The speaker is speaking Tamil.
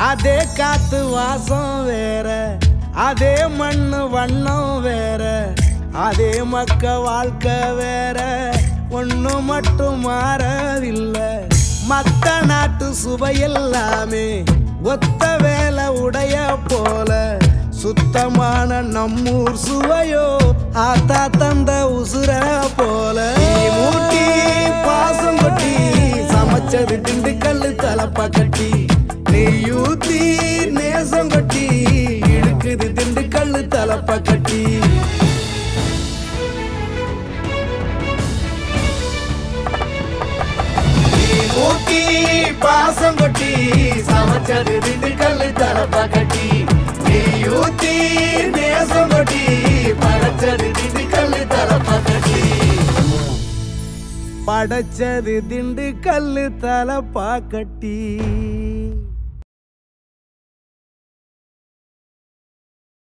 அதே காத்து வாசம் வேற, அதே மண்ணு வண்ணம் வேற, அதே மக்க வாழ்க்கை வேற, ஒண்ணு மட்டும் மாறவில்லை. மத்த நாட்டு சுவையெல்லாமே ஒத்த வேலை உடைய போல, சுத்தமான நம்மூர் சுவையோ ஆத்தா தந்த உசுர போல. மூட்டி பாசம் கொட்டி சமைச்சது திண்டுக்கல் தலப்பா கட்டி, நெய்யூத்தி நேசம் கொட்டி இழுக்குது திண்டுக்கல் தலப்பா கட்டி. மூட்டி பாசம் கொட்டி சமைச்சது திண்டுக்கல் தலப்பா கட்டி, நெய்யூத்தி நேசம் கொட்டி படைச்சது திண்டுக்கல் தலப்பா கட்டி. படைச்சது திண்டுக்கல் தலப்பா கட்டி.